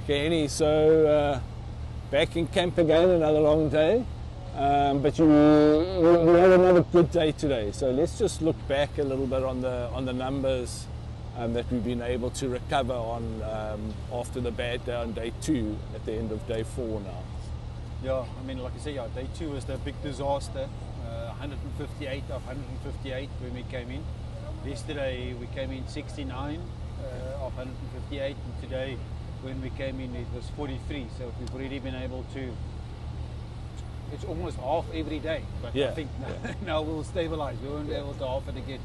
Okay, Hennie, so back in camp again, another long day, but you had another good day today. So let's just look back a little bit on the numbers that we've been able to recover on after the bad day on day 2 at the end of day 4 now. Yeah, I mean, like I say, yeah, day 2 was the big disaster. 158 of 158 when we came in. Yesterday we came in 69 of 158, and today when we came in it was 43. So we've already been able to. It's almost half every day, but Yeah. I think now we'll stabilize. We won't be able to half it again.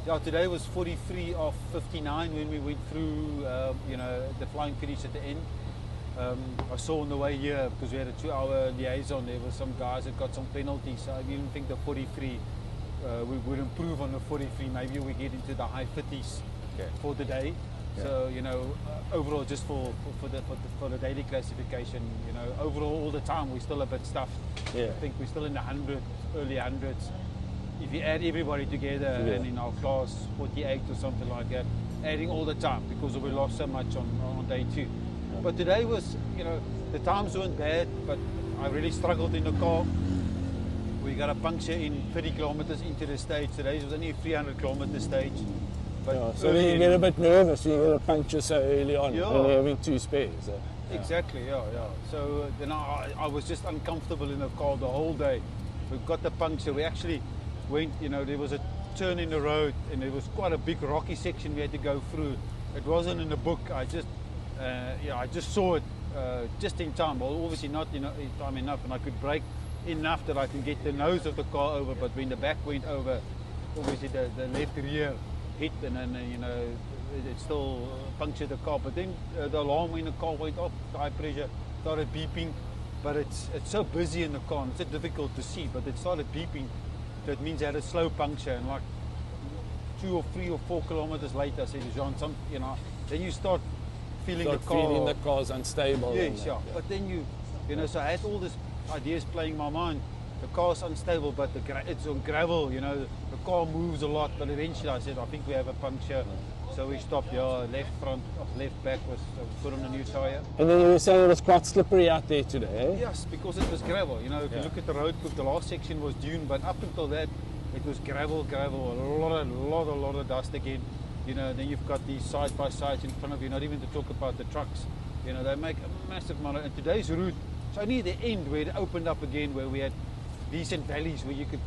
Yeah, today was 43 of 59 when we went through, the flying finish at the end. I saw on the way here, because we had a 2-hour liaison, there were some guys that got some penalties. So I didn't think the 43, we would improve on the 43. Maybe we get into the high 50s for the day. Yeah. So, overall, just for the daily classification, overall all the time we're still a bit stuffed. Yeah. I think we're still in the early hundreds. If you add everybody together, and in our class 48 or something like that, adding all the time, because we lost so much on day 2. But today was, the times weren't bad, but I really struggled in the car. We got a puncture in 30 kilometers into the stage. Today was only a 300 kilometer stage. But yeah, so then you get a bit nervous, you get a puncture so early on, only having 2 spares. Exactly, yeah. So then I was just uncomfortable in the car the whole day. We got the puncture, we actually went, there was a turn in the road, and there was quite a big rocky section we had to go through. It wasn't in the book. I just saw it just in time. Well, obviously not in time enough, and I could brake enough that I can get the nose of the car over. But when the back went over, obviously the left rear hit, and then it still punctured the car. But then the alarm when the car went off, the high pressure started beeping. But it's so busy in the car, and it's so difficult to see. But it started beeping. That means I had a slow puncture, and like 2 or 3 or 4 kilometers later, I said to Jean, then you start feeling the car's unstable. Yes, yeah. But then so I had all these ideas playing in my mind. The car's unstable, but it's on gravel, the car moves a lot. But eventually I said, I think we have a puncture. So we stopped, left back was put on a new tyre. And then you were saying it was quite slippery out there today, eh? Yes, because it was gravel. If you look at the road book, the last section was dune, but up until that, it was gravel, a lot of dust again. Then you've got these side-by-sides in front of you, not even to talk about the trucks. They make a massive amount. And today's route, it's only the end where it opened up again, where we had decent valleys where you could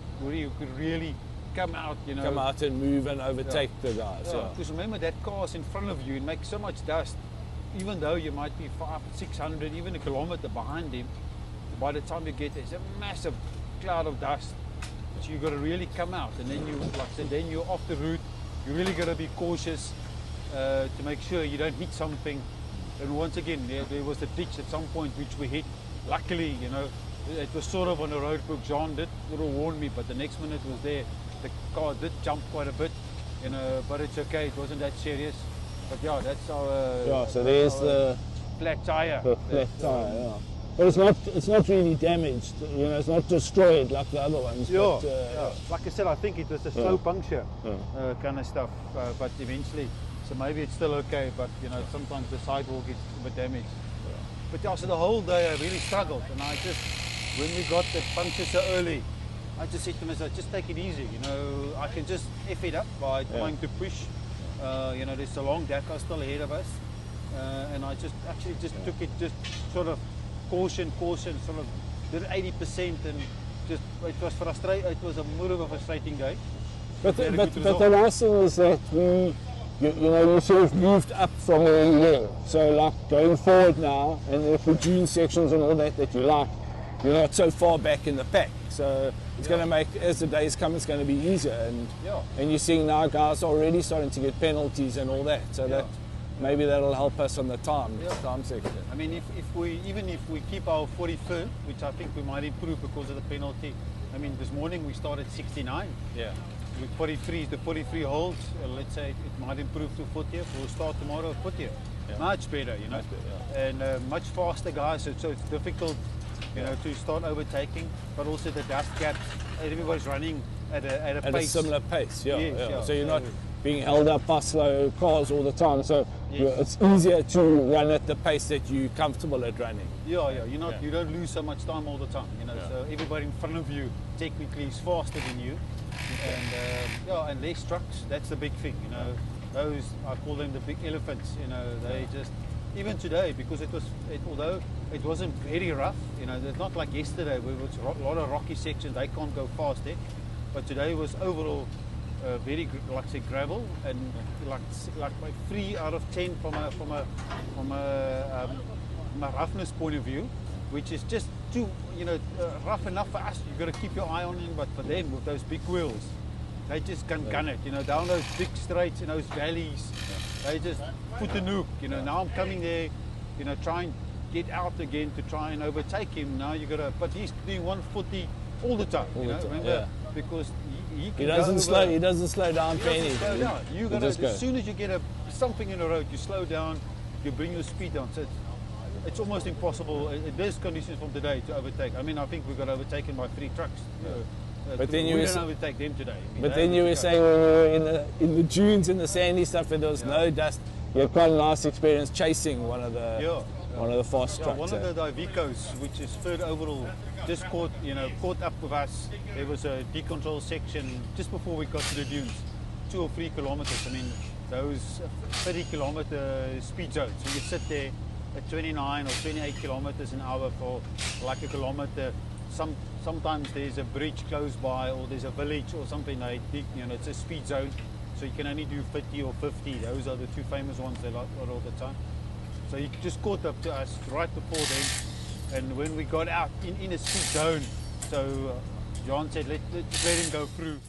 really come out, Come out and move and overtake the guys. Yeah. Because remember, that car's in front of you and makes so much dust. Even though you might be 500, 600, even a kilometer behind him, by the time you get there, it's a massive cloud of dust. So you've got to really come out, and then you're off the route. You really got to be cautious to make sure you don't hit something. And once again, there was a ditch at some point which we hit. Luckily, it was sort of on the road book. Jean did sort of warn me, but the next minute was there. The car did jump quite a bit, but it's okay. It wasn't that serious. But yeah, that's our. So there's the flat tire. The flat tire, yeah. But it's not really damaged. It's not destroyed like the other ones. Yeah, but, like I said, I think it was a slow puncture kind of stuff. But eventually, so maybe it's still okay. But sometimes the sidewall gets a bit damaged. Yeah. But yeah, so the whole day I really struggled, and when we got the puncture so early, I just said to myself, just take it easy. I can just F it up by trying to push. There's a long Dakar still ahead of us, and I just took it, just sort of caution, sort of did 80%, and just it was frustrating. It was a more of a frustrating day. But the last thing is that you sort of moved up from where you were. So like going forward now, and if the dune sections and all that you like, you're not so far back in the pack. So it's going to make, as the days come, it's going to be easier. And you're seeing now guys already starting to get penalties and all that. So that maybe that'll help us on the time section. I mean, if we keep our 43rd, which I think we might improve because of the penalty. I mean, this morning we started 69. Yeah. With 43, the 43 holds, let's say it might improve to 40th. We'll start tomorrow at 40th. Yeah. Much better, Much better, and much faster guys. So it's difficult, to start overtaking. But also the dust gaps. Everybody's running at a pace. At a similar pace, Yes, So you're being held up by slow cars all the time. So Yes. it's easier to run at the pace that you're comfortable at running. Yeah, you don't lose so much time all the time, you know. So everybody in front of you technically is faster than you, and and less trucks. That's the big thing, you know. Those, I call them the big elephants, you know. They just, even today, because although it wasn't very rough, you know, it's not like yesterday where it was a lot of rocky sections. They can't go fast there, but today was overall very, like say, gravel, and like 3 out of 10 from a roughness point of view, which is just too, you know, rough enough for us. You've got to keep your eye on him, but for them with those big wheels, they just can gun it, you know, down those big straights in those valleys. They just put the nuke, you know. Now I'm coming there, you know, try and get out again to try and overtake him. Now you got to, but he's doing 140 all the time, you know, remember, because he doesn't slow down for anything. You got to, as soon as you get something in the road, you slow down, you bring your speed down. So it's almost impossible in these conditions from today to overtake. I mean, I think we got overtaken by 3 trucks. But then we didn't overtake them today. I mean, but then you were saying when you were in the dunes and the sandy stuff, and there was no dust. You had quite a nice experience chasing one of the fast trucks. One of the Divicos, which is third overall, just caught up with us. There was a decontrol section just before we got to the dunes, 2 or 3 kilometers. I mean, those 30-kilometer speed zones. So you sit there at 29 or 28 kilometers an hour for like a kilometer. Sometimes there's a bridge close by, or there's a village or something like, you know, it's a speed zone. So you can only do 30 or 50. Those are the 2 famous ones they like all the time. So he just caught up to us right before then. And when we got out in a speed zone, so John said, let's let him go through.